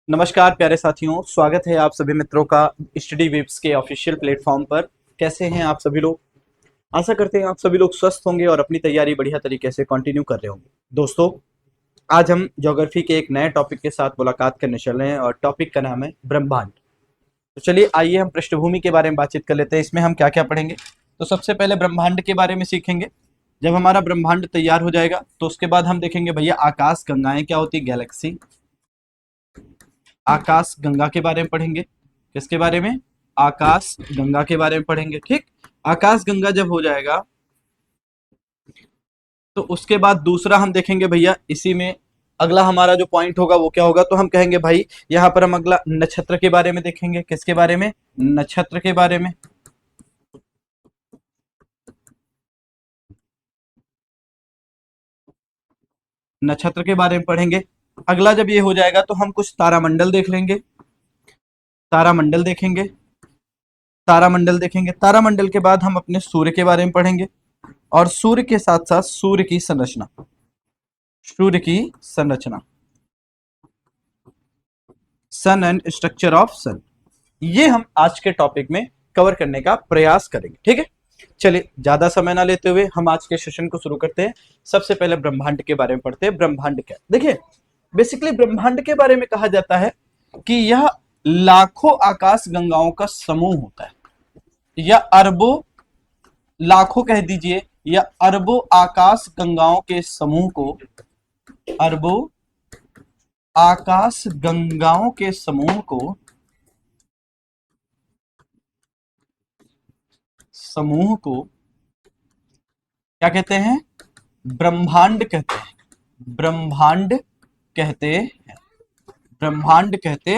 नमस्कार प्यारे साथियों, स्वागत है आप सभी मित्रों का स्टडी विप्स के ऑफिशियल प्लेटफॉर्म पर। कैसे हैं आप सभी लोग? आशा करते हैं आप सभी लोग स्वस्थ होंगे और अपनी तैयारी बढ़िया तरीके से कंटिन्यू कर रहे होंगे। दोस्तों, आज हम ज्योग्राफी के एक नए टॉपिक के साथ मुलाकात करने चल रहे हैं और टॉपिक का नाम है ब्रह्मांड। तो चलिए आइए हम पृष्ठभूमि के बारे में बातचीत कर लेते हैं। इसमें हम क्या क्या पढ़ेंगे? तो सबसे पहले ब्रह्मांड के बारे में सीखेंगे। जब हमारा ब्रह्मांड तैयार हो जाएगा तो उसके बाद हम देखेंगे भैया आकाश गंगाएं क्या होती, गैलेक्सी। आकाश गंगा के बारे में पढ़ेंगे। किसके बारे में? आकाश गंगा के बारे में पढ़ेंगे। ठीक, आकाश गंगा जब हो जाएगा तो उसके बाद दूसरा हम देखेंगे भैया, इसी में अगला हमारा जो पॉइंट होगा वो क्या होगा, तो हम कहेंगे भाई यहाँ पर हम अगला नक्षत्र के बारे में देखेंगे। किसके बारे में? नक्षत्र के बारे में। नक्षत्र के बारे में पढ़ेंगे। अगला जब ये हो जाएगा तो हम कुछ तारामंडल देख लेंगे। तारामंडल देखेंगे। तारामंडल देखेंगे। तारामंडल के बाद हम अपने सूर्य के बारे में पढ़ेंगे और सूर्य के साथ साथ सूर्य की संरचना। सूर्य की संरचना, सन एंड स्ट्रक्चर ऑफ सन, ये हम आज के टॉपिक में कवर करने का प्रयास करेंगे। ठीक है, चलिए ज्यादा समय ना लेते हुए हम आज के सेशन को शुरू करते हैं। सबसे पहले ब्रह्मांड के बारे में पढ़ते हैं। ब्रह्मांड क्या? देखिए, बेसिकली ब्रह्मांड के बारे में कहा जाता है कि यह लाखों आकाश गंगाओं का समूह होता है, या अरबों, लाखों कह दीजिए, या अरबों आकाश गंगाओं के समूह को, अरबों आकाश गंगाओं के समूह को, समूह को क्या कहते हैं? ब्रह्मांड कहते हैं। ब्रह्मांड कहते हैं। ब्रह्मांड कहते।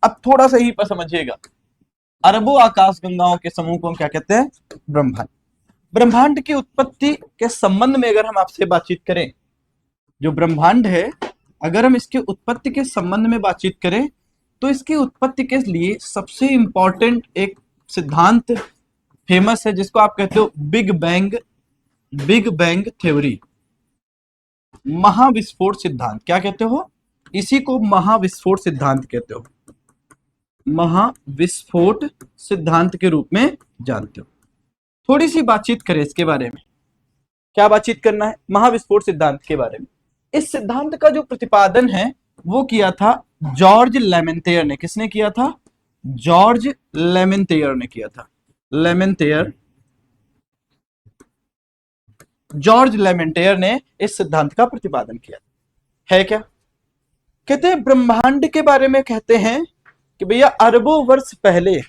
अब थोड़ा सा ही पर समझिएगा, अरबों आकाश गंगाओं के समूह को हम क्या कहते हैं? ब्रह्मांड। ब्रह्मांड की उत्पत्ति के संबंध में अगर हम आपसे बातचीत करें, जो ब्रह्मांड है, अगर हम इसके उत्पत्ति के संबंध में बातचीत करें तो इसकी उत्पत्ति के लिए सबसे इंपॉर्टेंट एक सिद्धांत फेमस है जिसको आप कहते हो big bang, big bang theory, महाविस्फोट सिद्धांत। क्या कहते हो? इसी को महाविस्फोट सिद्धांत कहते हो, महाविस्फोट सिद्धांत के रूप में जानते हो। थोड़ी सी बातचीत करें इसके बारे में। क्या बातचीत करना है? महाविस्फोट सिद्धांत के बारे में। इस सिद्धांत का जो प्रतिपादन है वो किया था जॉर्ज लेमेंटेयर ने। किसने किया था? जॉर्ज लेमेंटेयर ने किया था। लेमेंटेयर, जॉर्ज लेमेंटेयर ने इस सिद्धांत का प्रतिपादन किया है। क्या कहते हैं? ब्रह्मांड के बारे में कहते हैं कि भैया अरबों वर्ष पहले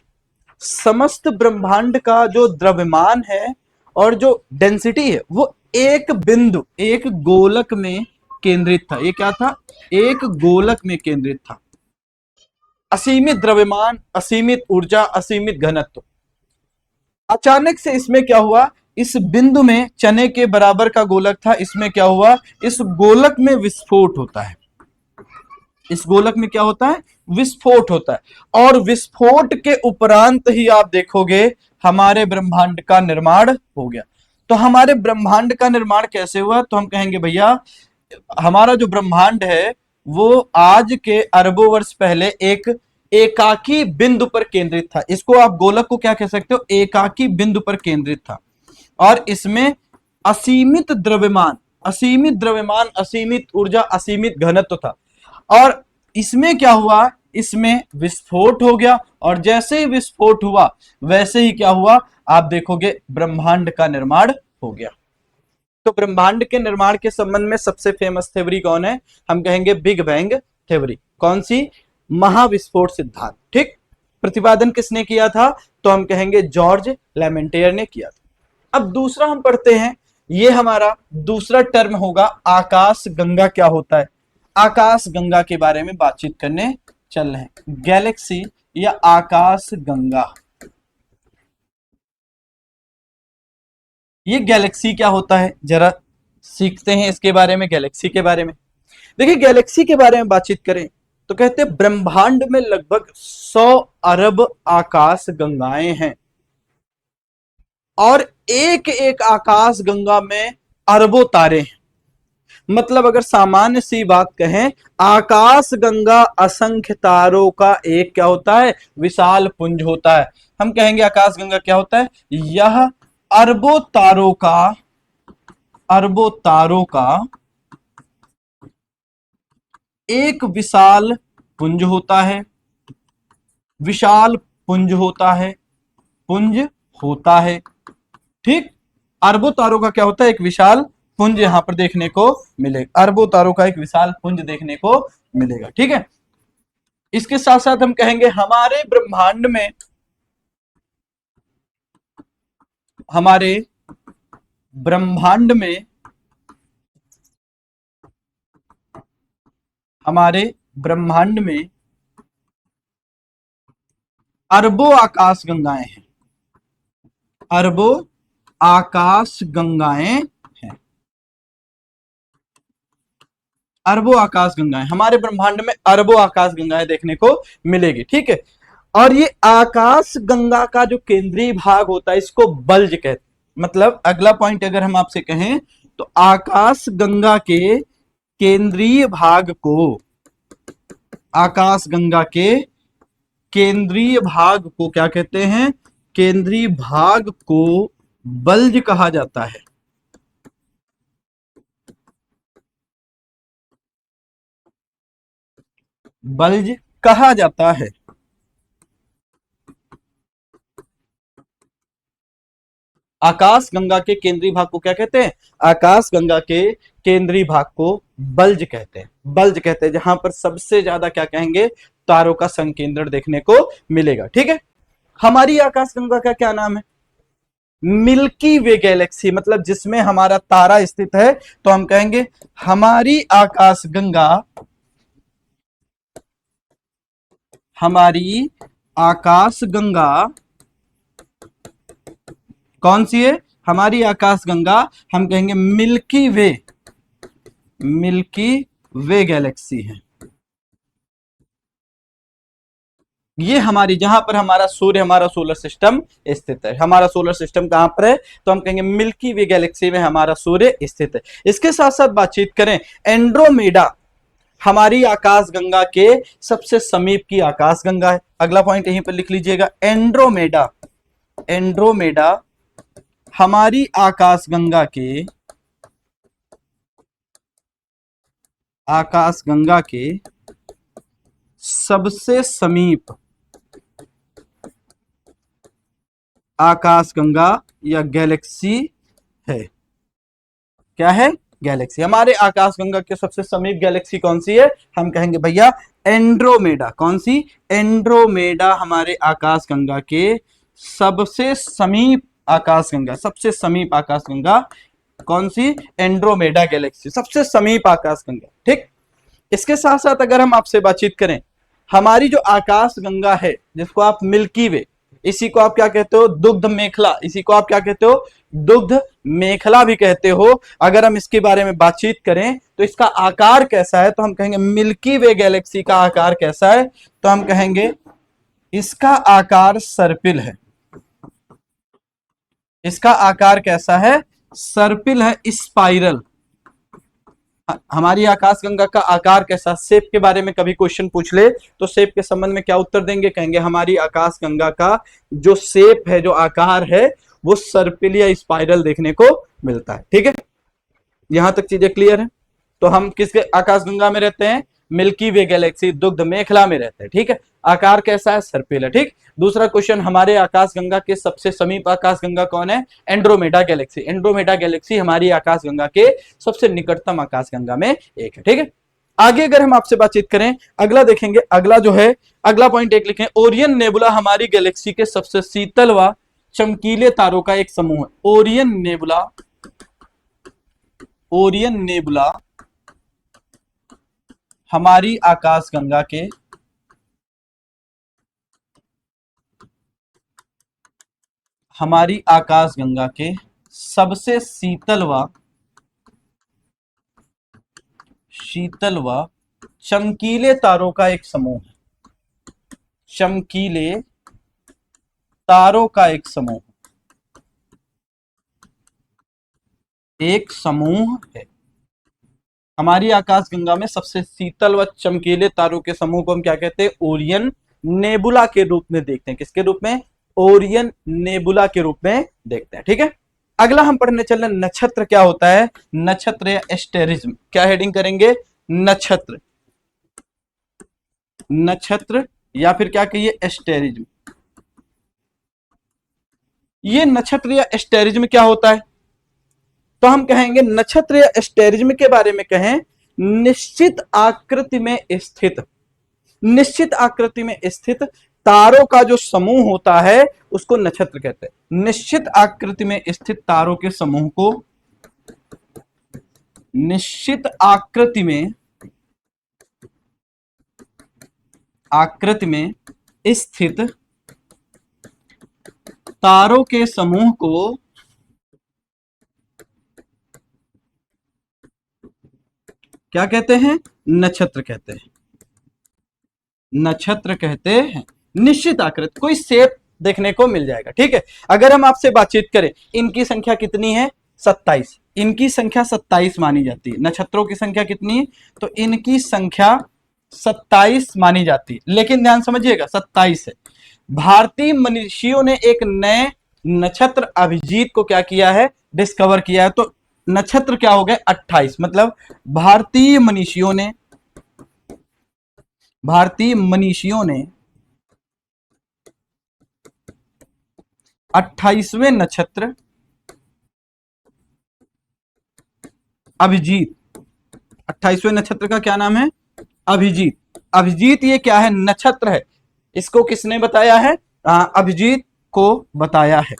समस्त ब्रह्मांड का जो द्रव्यमान है और जो डेंसिटी है वो एक बिंदु, एक गोलक में केंद्रित था। ये क्या था? एक गोलक में केंद्रित था। असीमित द्रव्यमान, असीमित ऊर्जा, असीमित घनत्व। अचानक से इसमें क्या हुआ? इस बिंदु में चने के बराबर का गोलक था, इसमें क्या हुआ? इस गोलक में विस्फोट होता है। इस गोलक में क्या होता है? विस्फोट होता है। और विस्फोट के उपरांत ही आप देखोगे हमारे ब्रह्मांड का निर्माण हो गया। तो हमारे ब्रह्मांड का निर्माण कैसे हुआ? तो हम कहेंगे भैया हमारा जो ब्रह्मांड है वो आज के अरबों वर्ष पहले एक एकाकी बिंदु पर केंद्रित था। इसको आप गोलक को क्या कह सकते हो? एकाकी बिंदु पर केंद्रित था। और इसमें असीमित द्रव्यमान, असीमित द्रव्यमान, असीमित ऊर्जा, असीमित घनत्व था। और इसमें क्या हुआ? इसमें विस्फोट हो गया। और जैसे ही विस्फोट हुआ वैसे ही क्या हुआ? आप देखोगे ब्रह्मांड का निर्माण हो गया। तो ब्रह्मांड के निर्माण के संबंध में सबसे फेमस थ्योरी कौन है? हम कहेंगे बिग बैंग थ्योरी। कौन सी? महाविस्फोट सिद्धांत। ठीक, प्रतिपादन किसने किया था? तो हम कहेंगे जॉर्ज लेमेंटेयर ने किया था। अब दूसरा हम पढ़ते हैं, ये हमारा दूसरा टर्म होगा आकाश गंगा क्या होता है। आकाश गंगा के बारे में बातचीत करने चल रहे हैं। गैलेक्सी या आकाश गंगा, ये गैलेक्सी क्या होता है जरा सीखते हैं इसके बारे में। गैलेक्सी के बारे में देखिए, गैलेक्सी के बारे में बातचीत करें तो कहते हैं ब्रह्मांड में लगभग 100 अरब आकाश गंगाएं हैं और एक एक आकाश गंगा में अरबों तारे हैं। मतलब अगर सामान्य सी बात कहें, आकाश गंगा असंख्य तारों का एक क्या होता है, विशाल पुंज होता है। हम कहेंगे आकाश गंगा क्या होता है, यह अरबों तारों का एक विशाल पुंज होता है, विशाल पुंज होता है, पुंज होता है। ठीक, अरबों तारों का क्या होता है, एक विशाल पुंज यहां पर देखने को मिलेगा, अरबों तारों का एक विशाल पुंज देखने को मिलेगा। ठीक है, इसके साथ साथ हम कहेंगे हमारे ब्रह्मांड में हमारे ब्रह्मांड में अरबों आकाश गंगाएं हैं, अरबों आकाश गंगाएं हैं, अरबों आकाश गंगाएं, हमारे ब्रह्मांड में अरबों आकाश गंगाएं देखने को मिलेगी। ठीक है, और ये आकाश गंगा का जो केंद्रीय भाग होता है इसको बल्ज कहते हैं। मतलब अगला पॉइंट अगर हम आपसे कहें तो आकाश गंगा के केंद्रीय भाग को, आकाश गंगा के केंद्रीय भाग को क्या कहते हैं, केंद्रीय भाग को बल्ज कहा जाता है। बल्ज कहा जाता है। आकाश गंगा के केंद्रीय भाग को क्या कहते हैं, आकाश गंगा के केंद्रीय भाग को बल्ज कहते हैं, बल्ज कहते हैं, जहां पर सबसे ज्यादा क्या कहेंगे, तारों का संकेंद्रण देखने को मिलेगा। ठीक है, हमारी आकाश गंगा का क्या नाम है, मिल्की वे गैलेक्सी, मतलब जिसमें हमारा तारा स्थित है, तो हम कहेंगे हमारी आकाश गंगा, हमारी आकाश गंगा कौन सी है, हमारी आकाश गंगा हम कहेंगे मिल्की वे गैलेक्सी है। ये हमारी, जहां पर हमारा सूर्य, हमारा सोलर सिस्टम स्थित है, हमारा सोलर सिस्टम कहां पर है, तो हम कहेंगे मिल्की वे गैलेक्सी में हमारा सूर्य स्थित है। इसके साथ साथ बातचीत करें, एंड्रोमेडा हमारी आकाश गंगा के सबसे समीप की आकाश गंगा है। अगला पॉइंट यहीं पर लिख लीजिएगा, एंड्रोमेडा, एंड्रोमेडा हमारी आकाश गंगा के, आकाश गंगा के सबसे समीप आकाश गंगा या गैलेक्सी है। क्या है, गैलेक्सी। हमारे आकाश गंगा के सबसे समीप गैलेक्सी कौन सी है, हम कहेंगे भैया एंड्रोमेडा। कौन सी, एंड्रोमेडा हमारे आकाश गंगा के सबसे समीप आकाश गंगा, सबसे समीप आकाश गंगा कौन सी, एंड्रोमेडा गैलेक्सी, सबसे समीप आकाश गंगा। ठीक, इसके साथ साथ अगर हम आपसे बातचीत करें, हमारी जो आकाश गंगा है जिसको आप मिल्की वे, इसी को आप क्या कहते हो, दुग्ध मेखला, इसी को आप क्या कहते हो, दुग्ध मेखला भी कहते हो। अगर हम इसके बारे में बातचीत करें तो इसका आकार कैसा है, तो हम कहेंगे मिल्की वे गैलेक्सी का आकार कैसा है, तो हम कहेंगे इसका आकार सर्पिल है। इसका आकार कैसा है, सर्पिल है, स्पाइरल। हमारी आकाश गंगा का आकार कैसा, शेप के बारे में कभी क्वेश्चन पूछ ले तो शेप के संबंध में क्या उत्तर देंगे, कहेंगे हमारी आकाश गंगा का जो शेप है, जो आकार है, वो सर्पिल या स्पाइरल देखने को मिलता है। ठीक है, यहां तक चीजें क्लियर है। तो हम किसके आकाश गंगा में रहते हैं, मिल्की वे गैलेक्सी दुग्ध मेखला में रहते हैं। ठीक है, आकार कैसा है, सर्पिल है। ठीक, दूसरा क्वेश्चन, हमारे आकाश गंगा के सबसे समीप आकाश गंगा कौन है, एंड्रोमेडा गैलेक्सी। एंड्रोमेडा गैलेक्सी हमारी आकाश गंगा के सबसे निकटतम आकाश गंगा में एक है। ठीक है, आगे अगर हम आपसे बातचीत करें, अगला देखेंगे, अगला जो है, अगला पॉइंट एक लिखें, ओरियन नेबुला हमारी गैलेक्सी के सबसे शीतल व चमकीले तारों का एक समूह है। ओरियन नेबुला, ओरियन नेबुला हमारी आकाश गंगा के हमारी आकाश गंगा के सबसे शीतल व चमकीले तारों का एक समूह है, चमकीले तारों का एक समूह, एक समूह है। हमारी आकाशगंगा में सबसे शीतल व चमकीले तारों के समूह को हम क्या कहते हैं? ओरियन नेबुला के रूप में देखते हैं। किसके रूप में? ओरियन नेबुला के रूप में देखते हैं। ठीक है, अगला हम पढ़ने चल रहे हैं नक्षत्र क्या होता है। नक्षत्र या एस्टेरिज्म, क्या हेडिंग करेंगे? नक्षत्र, नक्षत्र या फिर क्या कहिए? एस्टेरिज्म। ये नक्षत्र या एस्टेरिज्म क्या होता है? तो हम कहेंगे नक्षत्र या एस्टेरिज्म के बारे में कहें, निश्चित आकृति में स्थित, निश्चित आकृति में स्थित तारों का जो समूह होता है उसको नक्षत्र कहते हैं। निश्चित आकृति में स्थित तारों के समूह को, निश्चित आकृति में स्थित तारों के समूह को क्या कहते हैं? नक्षत्र कहते हैं। नक्षत्र कहते हैं। निश्चित आकृति, कोई शेप देखने को मिल जाएगा। ठीक है, अगर हम आपसे बातचीत करें, इनकी संख्या कितनी है? 27। इनकी संख्या 27 मानी जाती है। नक्षत्रों की संख्या कितनी है? तो इनकी संख्या 27 मानी जाती है। लेकिन ध्यान समझिएगा, 27 है। भारतीय मनीषियों ने एक नए नक्षत्र अभिजीत को क्या किया है? डिस्कवर किया है। तो नक्षत्र क्या हो गए? 28। मतलब भारतीय मनीषियों ने 28वें नक्षत्र अभिजीत, 28वें नक्षत्र का क्या नाम है? अभिजीत। अभिजीत ये क्या है? नक्षत्र है। इसको किसने बताया है? अभिजीत को बताया है।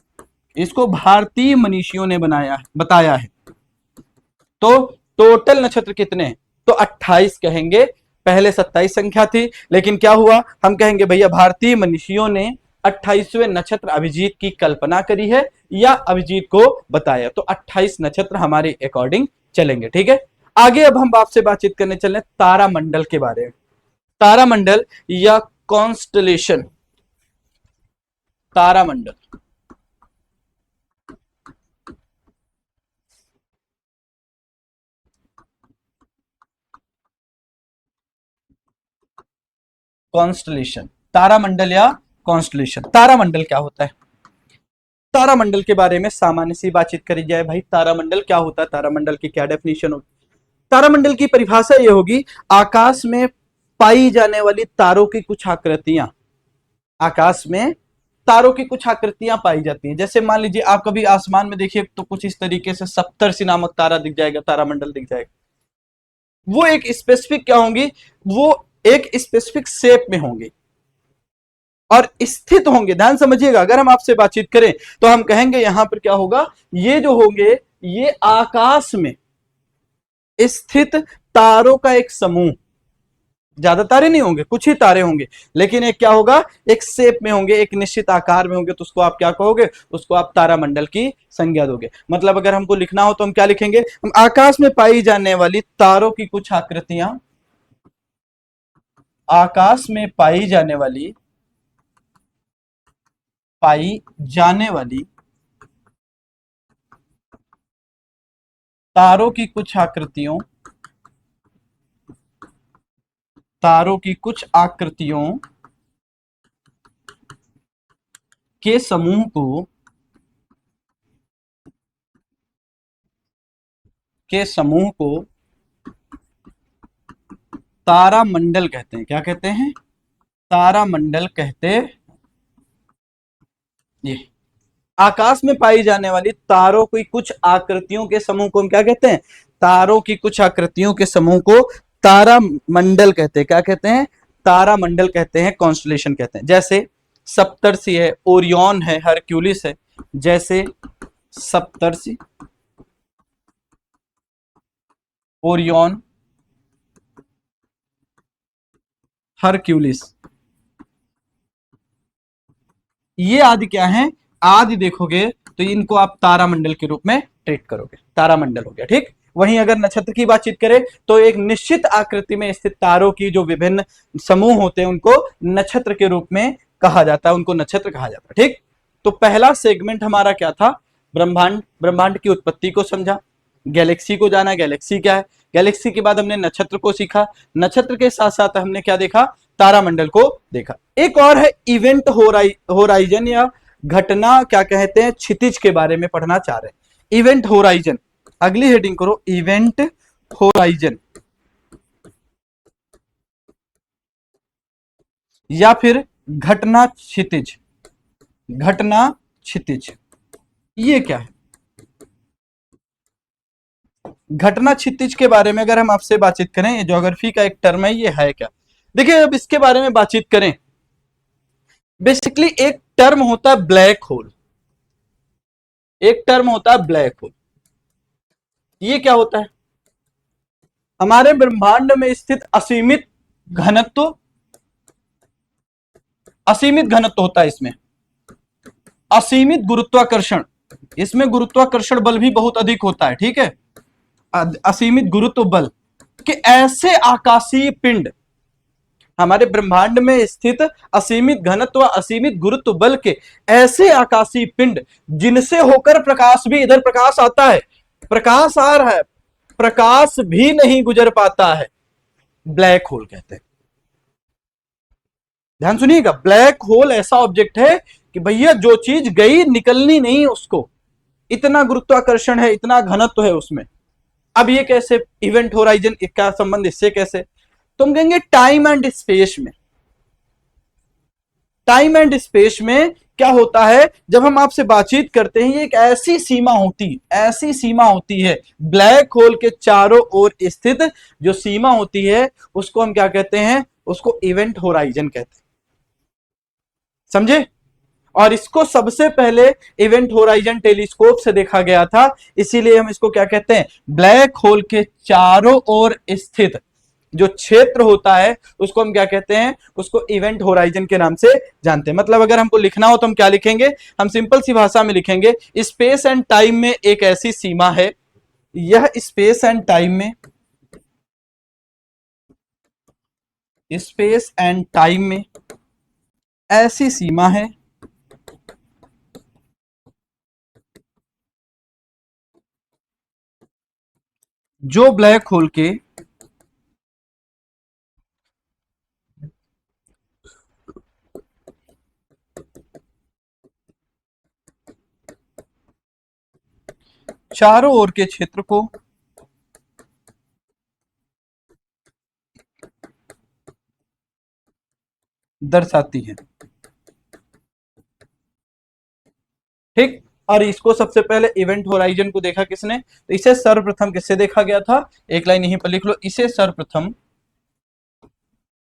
इसको भारतीय मनीषियों ने बताया है। तो टोटल नक्षत्र कितने हैं? तो 28 कहेंगे। पहले 27 संख्या थी, लेकिन क्या हुआ? हम कहेंगे भैया भारतीय मनीषियों ने 28वें नक्षत्र अभिजीत की कल्पना करी है या अभिजीत को बताया। तो 28 नक्षत्र हमारे अकॉर्डिंग चलेंगे। ठीक है, आगे अब हम आपसे बातचीत करने चले तारामंडल के बारे में। तारामंडल या कॉन्स्टलेशन, तारामंडल, कॉन्स्टलेशन, तारामंडल या कॉन्स्टलेशन। तारामंडल क्या होता है? तारामंडल के बारे में सामान्य सी बातचीत करी जाए। भाई तारामंडल क्या होता है? तारामंडल की क्या डेफिनेशन होगी? तारामंडल की परिभाषा यह होगी, आकाश में पाई जाने वाली तारों की कुछ आकृतियां, आकाश में तारों की कुछ आकृतियां पाई जाती हैं। जैसे मान लीजिए आप कभी आसमान में देखिए तो कुछ इस तरीके से सप्तर्षि नामक तारा दिख जाएगा, तारामंडल दिख जाएगा। वो एक स्पेसिफिक क्या होंगी? वो एक स्पेसिफिक शेप में होंगे और स्थित होंगे। ध्यान समझिएगा, अगर हम आपसे बातचीत करें तो हम कहेंगे यहां पर क्या होगा? ये जो होंगे ये आकाश में स्थित तारों का एक समूह। ज्यादा तारे नहीं होंगे, कुछ ही तारे होंगे, लेकिन एक क्या होगा? एक शेप में होंगे, एक निश्चित आकार में होंगे। तो उसको आप क्या कहोगे? उसको आप तारामंडल की संज्ञा दोगे। मतलब अगर हमको लिखना हो तो हम क्या लिखेंगे? हम आकाश में पाई जाने वाली तारों की कुछ आकृतियां, आकाश में पाई जाने वाली तारों की कुछ आकृतियों, तारों की कुछ आकृतियों के समूह को तारामंडल कहते हैं। क्या कहते हैं? तारामंडल कहते हैं। ये आकाश में पाई जाने वाली तारों की कुछ आकृतियों के समूह को हम क्या कहते हैं? तारों की कुछ आकृतियों के समूह को तारामंडल कहते हैं। क्या कहते हैं? तारामंडल कहते हैं, कॉन्स्टलेशन कहते हैं। जैसे सप्तर्षि है, ओरियन है, हरक्यूलिस है। जैसे सप्तर्षि, ओरियन, हरक्यूलिस, ये आदि क्या है? आदि देखोगे तो इनको आप तारामंडल के रूप में ट्रीट करोगे। तारामंडल हो गया। ठीक, वहीं अगर नक्षत्र की बातचीत करें तो एक निश्चित आकृति में स्थित तारों की जो विभिन्न समूह होते हैं उनको नक्षत्र के रूप में कहा जाता है, उनको नक्षत्र कहा जाता है। ठीक, तो पहला सेगमेंट हमारा क्या था? ब्रह्मांड, ब्रह्मांड की उत्पत्ति को समझा, गैलेक्सी को जाना, गैलेक्सी क्या है। गैलेक्सी के बाद हमने नक्षत्र को सीखा, नक्षत्र के साथ साथ हमने क्या देखा, तारामंडल को देखा। एक और है इवेंट होराइजन या घटना क्या कहते हैं, क्षितिज के बारे में पढ़ना चाह रहे हैं। इवेंट होराइजन, अगली हेडिंग करो इवेंट होराइजन या फिर घटना क्षितिज। घटना क्षितिज ये क्या है? घटना क्षितिज के बारे में अगर हम आपसे बातचीत करें, ये ज्योग्राफी का एक टर्म है, ये है क्या? देखिए अब इसके बारे में बातचीत करें, बेसिकली एक टर्म होता है ब्लैक होल, एक टर्म होता है ब्लैक होल। ये क्या होता है? हमारे ब्रह्मांड में स्थित असीमित घनत्व, असीमित घनत्व होता है इसमें, असीमित गुरुत्वाकर्षण, इसमें गुरुत्वाकर्षण बल भी बहुत अधिक होता है, ठीक है, असीमित गुरुत्व बल के ऐसे आकाशीय पिंड, हमारे ब्रह्मांड में स्थित असीमित घनत्व, असीमित गुरुत्व बल के ऐसे आकाशीय पिंड जिनसे होकर प्रकाश भी, इधर प्रकाश आता है, प्रकाश आ रहा है, प्रकाश भी नहीं गुजर पाता है, ब्लैक होल कहते हैं। ध्यान सुनिएगा, ब्लैक होल ऐसा ऑब्जेक्ट है कि भैया जो चीज गई निकलनी नहीं उसको, इतना गुरुत्वाकर्षण है, इतना घनत्व है उसमें। अब ये कैसे इवेंट होराइजन का संबंध इससे कैसे? तुम कहेंगे टाइम एंड स्पेस में, टाइम एंड स्पेस में क्या होता है, जब हम आपसे बातचीत करते हैं, ये एक ऐसी सीमा होती, ऐसी सीमा होती है, ब्लैक होल के चारों ओर स्थित जो सीमा होती है उसको हम क्या कहते हैं, उसको इवेंट होराइजन कहते हैं, समझे? और इसको सबसे पहले इवेंट होराइजन टेलीस्कोप से देखा गया था, इसीलिए हम इसको क्या कहते हैं, ब्लैक होल के चारों ओर स्थित जो क्षेत्र होता है उसको हम क्या कहते हैं, उसको इवेंट होराइजन के नाम से जानते हैं। मतलब अगर हमको लिखना हो तो हम क्या लिखेंगे, हम सिंपल सी भाषा में लिखेंगे, स्पेस एंड टाइम में एक ऐसी सीमा है, यह स्पेस एंड टाइम में, स्पेस एंड टाइम में ऐसी सीमा है जो ब्लैक होल के चारों ओर के क्षेत्र को दर्शाती है, ठीक। और इसको सबसे पहले इवेंट होराइजन को देखा किसने, तो इसे सर्वप्रथम किससे देखा गया था, एक लाइन यहीं पर लिख लो, इसे सर्वप्रथम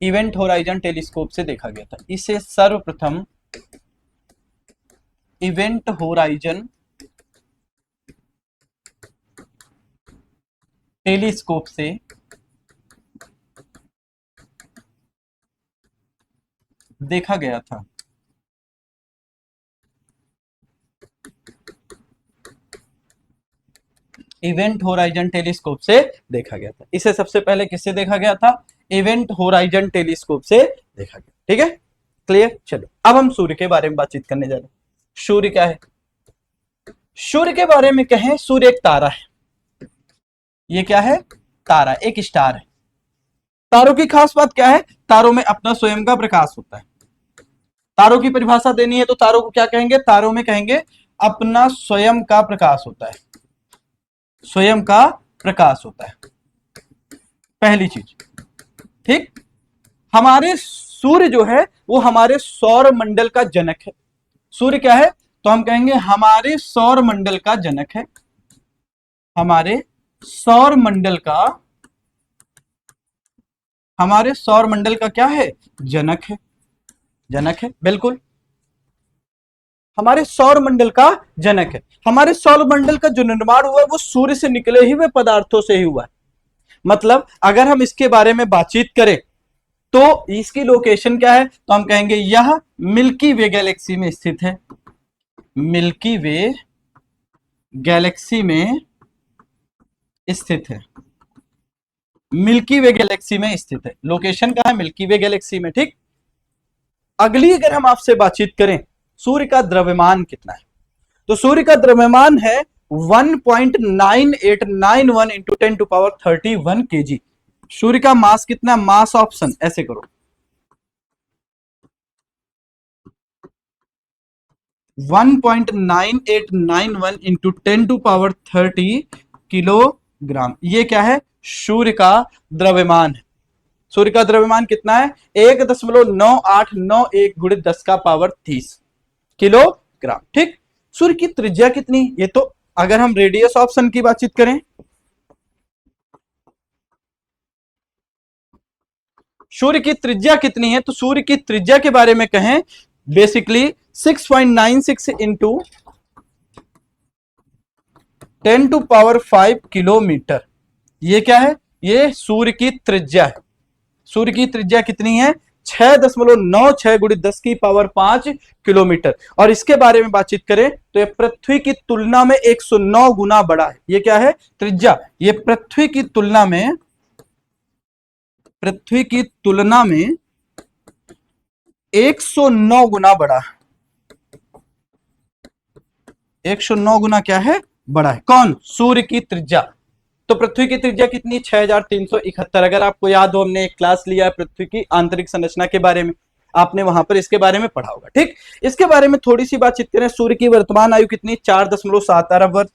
इवेंट होराइजन टेलीस्कोप से देखा गया था, इसे सर्वप्रथम इवेंट होराइजन टेलीस्कोप से देखा गया था। इवेंट होराइजन टेलीस्कोप से देखा गया था, इसे सबसे पहले किससे देखा गया था, इवेंट होराइजन टेलीस्कोप से देखा गया, ठीक है, क्लियर। चलो अब हम सूर्य के बारे में बातचीत करने जा रहे हैं। सूर्य क्या है? सूर्य के बारे में कहें, सूर्य एक तारा है, ये क्या है, तारा, एक स्टार है। तारों की खास बात क्या है, तारों में अपना स्वयं का प्रकाश होता है। तारों की परिभाषा देनी है तो तारों को क्या कहेंगे, तारों में कहेंगे अपना स्वयं का प्रकाश होता है, स्वयं का प्रकाश होता है, पहली चीज, ठीक। हमारे सूर्य जो है वो हमारे सौर मंडल का जनक है। सूर्य क्या है, तो हम कहेंगे हमारे सौर मंडल का जनक है, हमारे सौर मंडल का, हमारे सौर मंडल का क्या है, जनक है, जनक है, बिल्कुल हमारे सौर मंडल का जनक है। हमारे सौर मंडल का जो निर्माण हुआ है वो सूर्य से निकले ही हुए पदार्थों से ही हुआ है। मतलब अगर हम इसके बारे में बातचीत करें तो इसकी लोकेशन क्या है, तो हम कहेंगे यह मिल्की वे गैलेक्सी में स्थित है, मिल्की वे गैलेक्सी में स्थित है, मिल्की वे गैलेक्सी में स्थित है, लोकेशन कहां है, मिल्की वे गैलेक्सी में, ठीक। अगली अगर हम आपसे बातचीत करें सूर्य का द्रव्यमान कितना है, तो सूर्य का द्रव्यमान है 1.9891 इंटू 10⁻31 kg। सूर्य का मास कितना, मास ऑप्शन ऐसे करो, 1.9891 इंटू 10⁻30 किलोग्राम। ये क्या है, सूर्य का द्रव्यमान है। सूर्य का द्रव्यमान कितना है, 1.9891 गुणित 10⁻30 किलोग्राम। ठीक। सूर्य की त्रिज्या कितनी, ये तो अगर हम रेडियस ऑप्शन की बातचीत करें, सूर्य की त्रिज्या कितनी है, तो सूर्य की त्रिज्या के बारे में कहें बेसिकली 6.96 इंटू 10⁵ किलोमीटर। ये क्या है, ये सूर्य की त्रिज्या है। सूर्य की त्रिज्या कितनी है, 6.96 गुणित 10⁵ किलोमीटर। और इसके बारे में बातचीत करें तो ये पृथ्वी की तुलना में 109 गुना बड़ा है। ये क्या है, त्रिज्या, ये पृथ्वी की तुलना में 109 गुना बड़ा है। 109 गुना क्या है, बड़ा है। कौन, सूर्य की त्रिज्या। तो पृथ्वी की त्रिज्या कितनी, 6371। अगर आपको याद हो, हमने एक क्लास लिया है पृथ्वी की आंतरिक संरचना के बारे में, आपने वहां पर इसके बारे में पढ़ा होगा। ठीक। इसके बारे में थोड़ी सी बातचीत करें, सूर्य की वर्तमान आयु कितनी, 4.7 अरब वर्ष।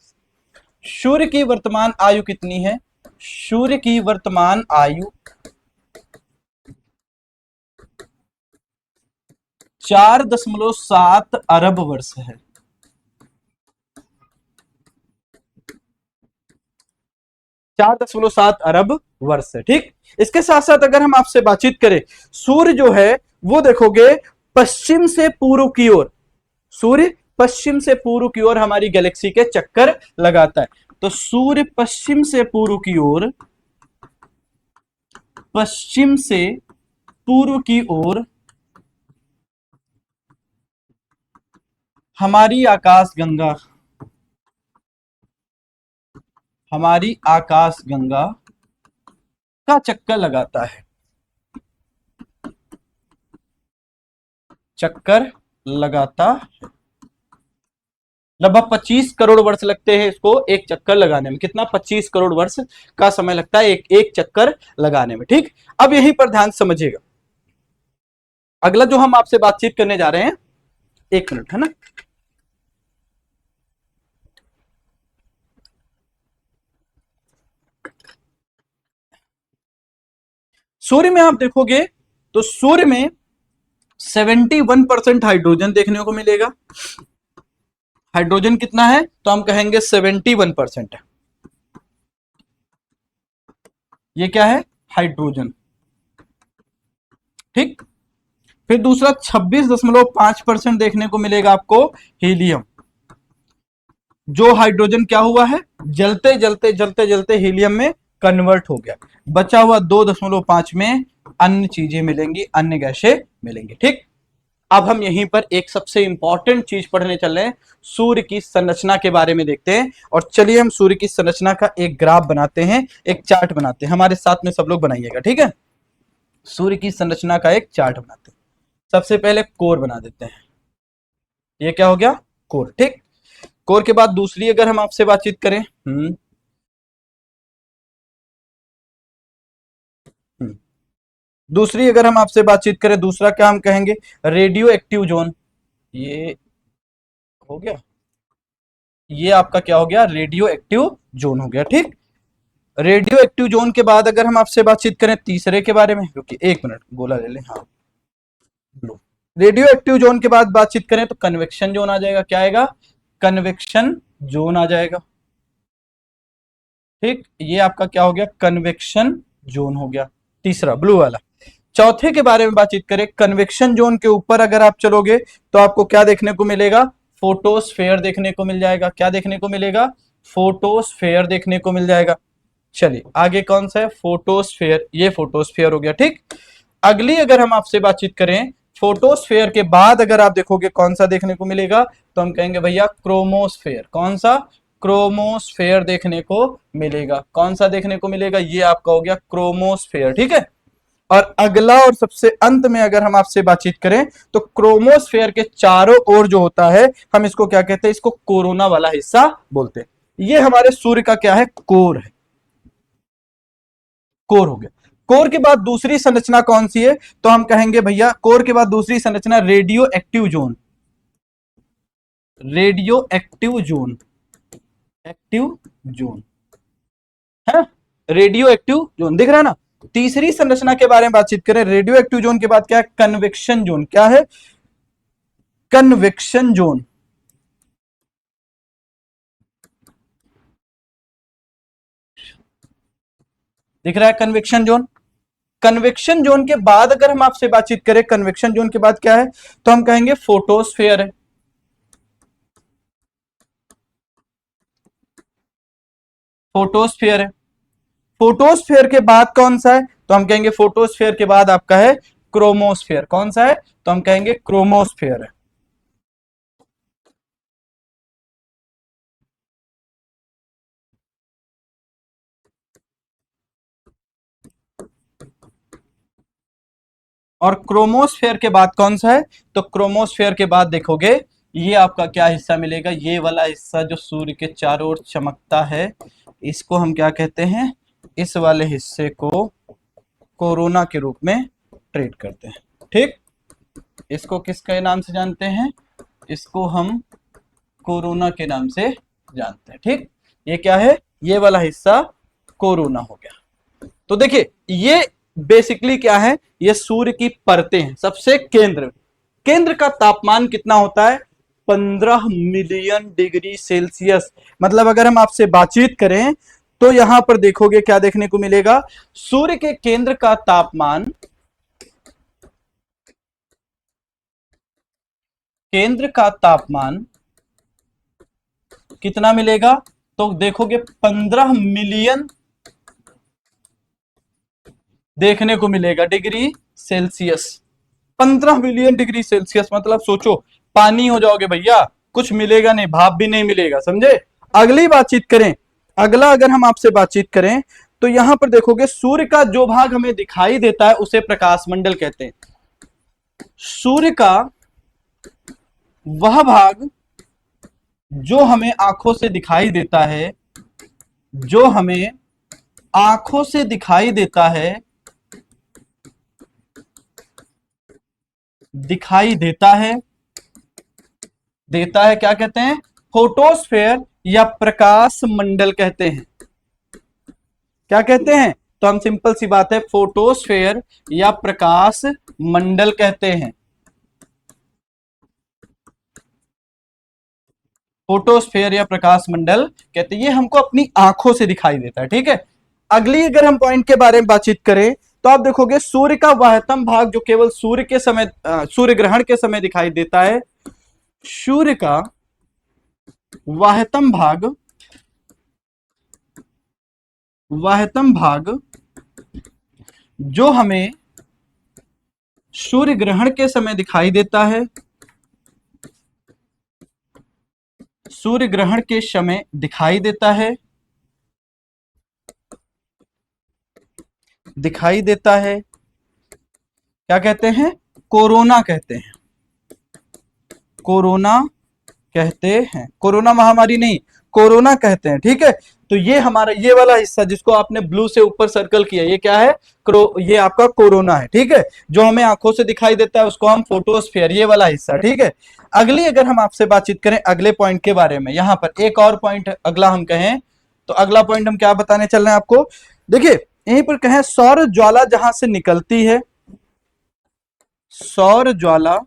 सूर्य की वर्तमान आयु कितनी है, सूर्य की वर्तमान आयु 4.7 अरब वर्ष है। 4.7 अरब वर्ष है। ठीक। इसके साथ साथ अगर हम आपसे बातचीत करें, सूर्य जो है वो देखोगे पश्चिम से पूर्व की ओर, सूर्य पश्चिम से पूर्व की ओर हमारी गैलेक्सी के चक्कर लगाता है। तो सूर्य पश्चिम से पूर्व की ओर, पश्चिम से पूर्व की ओर हमारी आकाशगंगा का चक्कर लगाता है, चक्कर लगाता है। लगभग 25 करोड़ वर्ष लगते हैं इसको एक चक्कर लगाने में। कितना, 25 करोड़ वर्ष का समय लगता है एक चक्कर लगाने में। ठीक। अब यहीं पर ध्यान समझिएगा, अगला जो हम आपसे बातचीत करने जा रहे हैं, 1 मिनट है ना। सूर्य में आप देखोगे तो सूर्य में 71% हाइड्रोजन देखने को मिलेगा। हाइड्रोजन कितना है, तो हम कहेंगे 71% है। ये क्या है, हाइड्रोजन। ठीक। फिर दूसरा 26.5% देखने को मिलेगा आपको हीलियम। जो हाइड्रोजन क्या हुआ है, जलते जलते जलते जलते हीलियम में कन्वर्ट हो गया। बचा हुआ 2.5 में अन्य चीजें मिलेंगी, अन्य गैसें मिलेंगी। ठीक। अब हम यहीं पर एक सबसे इंपॉर्टेंट चीज पढ़ने चल रहे हैं, सूर्य की संरचना के बारे में देखते हैं। और चलिए हम सूर्य की संरचना का एक ग्राफ बनाते हैं, एक चार्ट बनाते हैं। हमारे साथ में सब लोग बनाइएगा, ठीक है। सूर्य की संरचना का एक चार्ट बनाते हैं। सबसे पहले कोर बना देते हैं। ये क्या हो गया, कोर। ठीक। कोर के बाद दूसरी अगर हम आपसे बातचीत करें, दूसरी अगर हम आपसे बातचीत करें, दूसरा क्या हम कहेंगे, रेडियो एक्टिव जोन। ये हो गया, ये आपका क्या हो गया, रेडियो एक्टिव जोन हो गया। ठीक। रेडियो एक्टिव जोन के बाद अगर हम आपसे बातचीत करें तीसरे के बारे में, क्योंकि 1 मिनट गोला ले लें, हाँ लो। रेडियो एक्टिव जोन के बाद बातचीत करें तो कन्वेक्शन जोन आ जाएगा। क्या आएगा, कन्वेक्शन जोन आ जाएगा। ठीक। ये आपका क्या हो गया, कन्वेक्शन जोन हो गया, तीसरा ब्लू वाला। चौथे के बारे में बातचीत करें, कन्वेक्शन जोन के ऊपर अगर आप चलोगे तो आपको क्या देखने को मिलेगा, फोटोस्फेयर देखने को मिल जाएगा। क्या देखने को मिलेगा, फोटोस्फेयर देखने को मिल जाएगा। चलिए आगे कौन सा है, फोटोस्फेयर। ये फोटोस्फेयर हो गया। ठीक। अगली अगर हम आपसे बातचीत करें, फोटोस्फेयर के बाद अगर आप देखोगे कौन सा देखने को मिलेगा, तो हम कहेंगे भैया क्रोमोस्फेयर। कौन सा, क्रोमोस्फेयर देखने को मिलेगा। कौन सा देखने को मिलेगा, ये आपका हो गया क्रोमोस्फेयर। ठीक है। और अगला और सबसे अंत में अगर हम आपसे बातचीत करें तो क्रोमोस्फेयर के चारों ओर जो होता है, हम इसको क्या कहते हैं, इसको कोरोना वाला हिस्सा बोलते हैं। ये हमारे सूर्य का क्या है, कोर है, कोर हो गया। कोर के बाद दूसरी संरचना कौन सी है, तो हम कहेंगे भैया कोर के बाद दूसरी संरचना radio active zone, radio active zone, active zone है, रेडियो एक्टिव जोन दिख रहा है ना। तीसरी संरचना के बारे में बातचीत करें, रेडियो एक्टिव जोन के बाद क्या है, कन्वेक्शन जोन। क्या है, कन्वेक्शन जोन। दिख रहा है कन्वेक्शन जोन। कन्वेक्शन जोन के बाद अगर हम आपसे बातचीत करें, कन्वेक्शन जोन के बाद क्या है, तो हम कहेंगे फोटोस्फेयर है, फोटोस्फेयर है। फोटोस्फेयर के बाद कौन सा है, तो हम कहेंगे फोटोस्फेयर के बाद आपका है क्रोमोस्फेयर। कौन सा है, तो हम कहेंगे क्रोमोस्फेयर है। और क्रोमोस्फेयर के बाद कौन सा है, तो क्रोमोस्फेयर के बाद देखोगे ये आपका क्या हिस्सा मिलेगा, ये वाला हिस्सा जो सूर्य के चारों ओर चमकता है, इसको हम क्या कहते हैं, इस वाले हिस्से को कोरोना के रूप में ट्रीट करते हैं। ठीक, इसको किसके नाम से जानते हैं, इसको हम कोरोना के नाम से जानते हैं। ठीक, ये क्या है, ये वाला हिस्सा कोरोना हो गया। तो देखिए ये बेसिकली क्या है, ये सूर्य की परतें हैं। सबसे केंद्र, केंद्र का तापमान कितना होता है, 15 मिलियन डिग्री सेल्सियस। मतलब अगर हम आपसे बातचीत करें तो यहां पर देखोगे क्या देखने को मिलेगा, सूर्य के केंद्र का तापमान, केंद्र का तापमान कितना मिलेगा, तो देखोगे 15 मिलियन देखने को मिलेगा degree Celsius. 15 million degree Celsius मतलब सोचो पानी हो जाओगे भैया, कुछ मिलेगा नहीं, भाप भी नहीं मिलेगा, समझे। अगली बातचीत करें, अगला अगर हम आपसे बातचीत करें तो यहां पर देखोगे सूर्य का जो भाग हमें दिखाई देता है उसे प्रकाश मंडल कहते हैं। सूर्य का वह भाग जो हमें आंखों से दिखाई देता है, जो हमें आंखों से दिखाई देता है, दिखाई देता है, देता है, क्या कहते हैं, फोटोस्फेयर या प्रकाश मंडल कहते हैं। क्या कहते हैं, तो हम सिंपल सी बात है फोटोस्फेयर या प्रकाश मंडल कहते हैं। फोटोस्फेयर या प्रकाश मंडल कहते हैं, ये हमको अपनी आंखों से दिखाई देता है। ठीक है, अगली अगर हम पॉइंट के बारे में बातचीत करें तो आप देखोगे सूर्य का वहतम भाग जो केवल सूर्य के समय, सूर्य ग्रहण के समय दिखाई देता है, सूर्य का वहतम भाग, वहतम भाग जो हमें सूर्य ग्रहण के समय दिखाई देता है, सूर्य ग्रहण के समय दिखाई देता है, दिखाई देता है, क्या कहते हैं, कोरोना कहते हैं, कोरोना कहते हैं, कोरोना महामारी नहीं, कोरोना कहते हैं। ठीक है, तो ये हमारा ये वाला हिस्सा जिसको आपने ब्लू से ऊपर सर्कल किया, ये क्या है, ये आपका कोरोना है। ठीक है, जो हमें आंखों से दिखाई देता है उसको हम फोटोस्फेयर, ये वाला हिस्सा। ठीक है, अगली अगर हम आपसे बातचीत करें अगले पॉइंट के बारे में, यहां पर एक और पॉइंट अगला हम कहें तो अगला पॉइंट हम क्या बताने चल रहे हैं आपको, देखिए यहीं पर कहें सौर ज्वाला जहां से निकलती है, सौर ज्वाला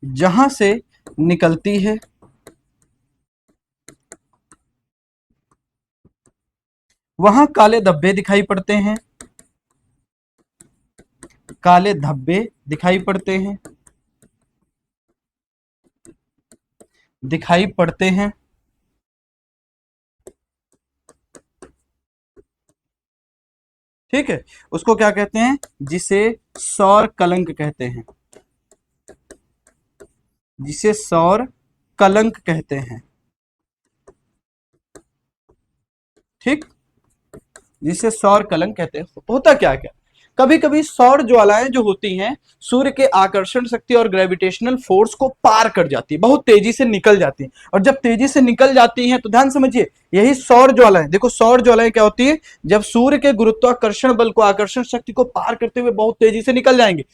जहां से निकलती है, वहां काले धब्बे दिखाई पड़ते हैं, काले धब्बे दिखाई पड़ते हैं, दिखाई पड़ते हैं। ठीक है, उसको क्या कहते हैं, जिसे सौर कलंक कहते हैं, जिसे सौर कलंक कहते हैं। ठीक, जिसे सौर कलंक कहते हैं। होता क्या क्या, कभी कभी सौर ज्वालाएं जो होती हैं सूर्य के आकर्षण शक्ति और ग्रेविटेशनल फोर्स को पार कर जाती है, बहुत तेजी से निकल जाती है। और जब तेजी से निकल जाती हैं तो ध्यान समझिए, यही सौर ज्वालाएं, देखो सौर ज्वालाएं क्या होती है, जब सूर्य के गुरुत्वाकर्षण बल को, आकर्षण शक्ति को पार करते हुए बहुत तेजी से निकल जाएंगे,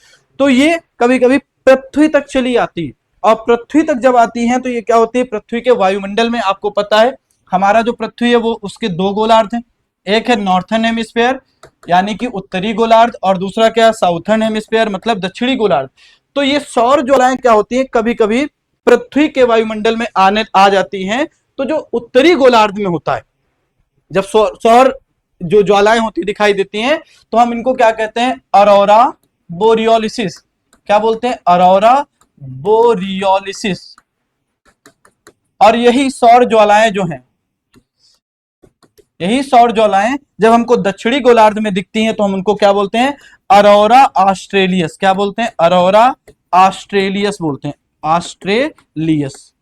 तो ये कभी कभी पृथ्वी तक चली आती है। और पृथ्वी तक जब आती हैं तो ये क्या होती है, पृथ्वी के वायुमंडल में, आपको पता है हमारा जो पृथ्वी है वो उसके दो गोलार्ध हैं, एक है नॉर्थर्न हेमिस्फीयर यानी कि उत्तरी गोलार्ध, और दूसरा क्या, साउथर्न हेमिस्फीयर मतलब दक्षिणी गोलार्ध। तो ये सौर ज्वालाएं क्या होती हैं, कभी कभी पृथ्वी के वायुमंडल में आ जाती हैं। तो जो उत्तरी गोलार्ध में होता है, जब सौर जो ज्वालाएं होती दिखाई देती हैं तो हम इनको क्या कहते हैं, अरोरा बोरियोलिसिस। क्या बोलते हैं, अरोरा बोरियोलिसिस। और यही सौर ज्वालाएं जो हैं, यही सौर ज्वालाएं जब हमको दक्षिणी गोलार्ध में दिखती हैं तो हम उनको क्या बोलते हैं, अरोरा ऑस्ट्रेलियस। क्या बोलते हैं, अरोरा ऑस्ट्रेलियस बोलते हैं, ऑस्ट्रेलियस,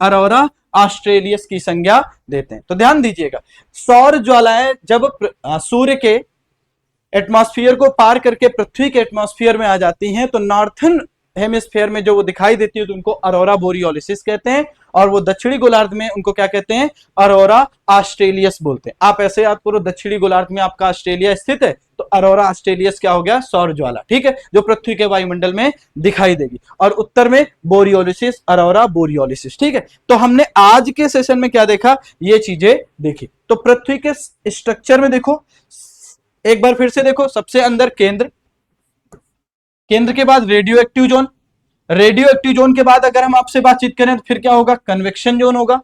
अरोरा ऑस्ट्रेलियस की संज्ञा देते हैं। तो ध्यान दीजिएगा, सौर ज्वालाएं जब सूर्य के एटमॉस्फेयर को पार करके पृथ्वी के एटमॉस्फेयर में आ जाती हैं तो नॉर्थर्न हेमिस्फीयर में जो वो दिखाई देती है तो उनको अरोरा बोरियोलिसिस कहते हैं, और वो दक्षिणी गोलार्ध में उनको क्या कहते हैं, अरोरा ऑस्ट्रेलियस बोलते हैं। आप ऐसे याद करो, दक्षिणी गोलार्ध में आपका ऑस्ट्रेलिया स्थित है तो अरोरा ऑस्ट्रेलियस क्या हो गया, सौर ज्वाला, ठीक है, जो पृथ्वी के वायुमंडल में दिखाई देगी। और उत्तर में बोरियोलिसिस, अरोरा बोरियोलिसिस, ठीक है। तो हमने आज के सेशन में क्या देखा, ये चीजें देखी। तो पृथ्वी के स्ट्रक्चर में देखो, एक बार फिर से देखो, सबसे अंदर केंद्र, केंद्र के बाद radio active zone, radio active zone के बाद अगर हम आपसे बातचीत करें तो फिर क्या होगा, कन्वेक्शन जोन होगा,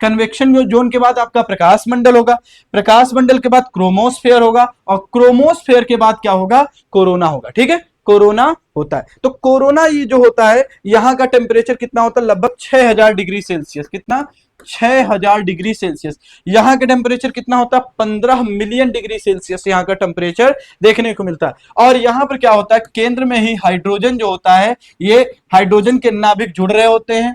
कन्वेक्शन जोन के बाद आपका प्रकाश मंडल होगा, प्रकाश मंडल के बाद क्रोमोस्फेयर होगा, और क्रोमोस्फेयर के बाद क्या होगा, कोरोना होगा, ठीक है, कोरोना होता है। तो कोरोना ये जो होता है, यहाँ का टेम्परेचर कितना होता है, लगभग 6000 डिग्री सेल्सियस, कितना, 6000 डिग्री सेल्सियस। यहाँ का टेम्परेचर कितना होता है, 15 मिलियन डिग्री सेल्सियस यहाँ का टेम्परेचर देखने को मिलता है। और यहाँ पर क्या होता है, केंद्र में ही हाइड्रोजन जो होता है, ये हाइड्रोजन के नाभिक जुड़ रहे होते हैं,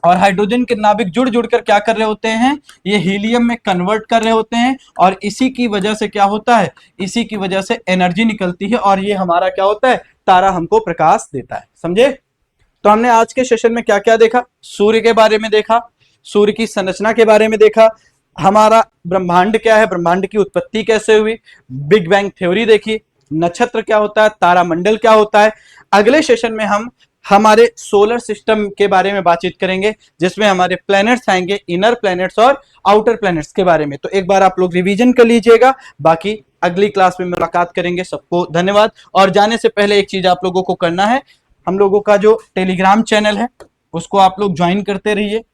और हाइड्रोजन के नाभिक जुड़ जुड़कर क्या कर रहे होते हैं, ये हीलियम में कन्वर्ट कर रहे होते हैं, और इसी की वजह से क्या होता है, इसी की वजह से एनर्जी निकलती है, और ये हमारा क्या होता है, तारा हमको प्रकाश देता है। समझे। तो हमने आज के सेशन में क्या क्या देखा, सूर्य के बारे में देखा, सूर्य की संरचना के बारे में देखा, हमारा ब्रह्मांड क्या है, ब्रह्मांड की उत्पत्ति कैसे हुई, बिग बैंग थ्योरी देखी, नक्षत्र क्या होता है, तारामंडल क्या होता है। अगले सेशन में हम हमारे सोलर सिस्टम के बारे में बातचीत करेंगे, जिसमें हमारे प्लैनेट्स आएंगे, इनर प्लैनेट्स और आउटर प्लैनेट्स के बारे में। तो एक बार आप लोग रिवीजन कर लीजिएगा, बाकी अगली क्लास में मुलाकात करेंगे। सबको धन्यवाद। और जाने से पहले एक चीज आप लोगों को करना है, हम लोगों का जो टेलीग्राम चैनल है उसको आप लोग ज्वाइन करते रहिए,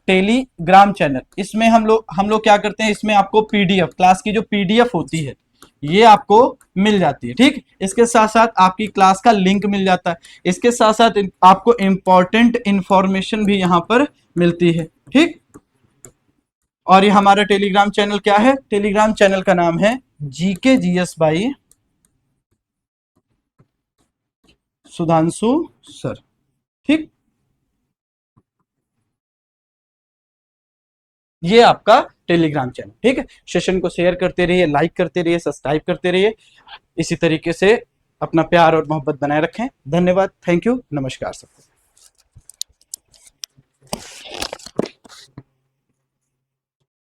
टेलीग्राम चैनल। इसमें हम लोग क्या करते हैं, इसमें आपको पीडीएफ, क्लास की जो पीडीएफ होती है ये आपको मिल जाती है, ठीक। इसके साथ साथ आपकी क्लास का लिंक मिल जाता है, इसके साथ साथ आपको इंपॉर्टेंट इंफॉर्मेशन भी यहाँ पर मिलती है, ठीक। और ये हमारा टेलीग्राम चैनल क्या है, टेलीग्राम चैनल का नाम है GK GS by Sudhanshu sir, ठीक। ये आपका टेलीग्राम चैनल, ठीक है। सेशन को शेयर करते रहिए, लाइक करते रहिए, सब्सक्राइब करते रहिए। इसी तरीके से अपना प्यार और मोहब्बत बनाए रखें। धन्यवाद, थैंक यू, नमस्कार सबको।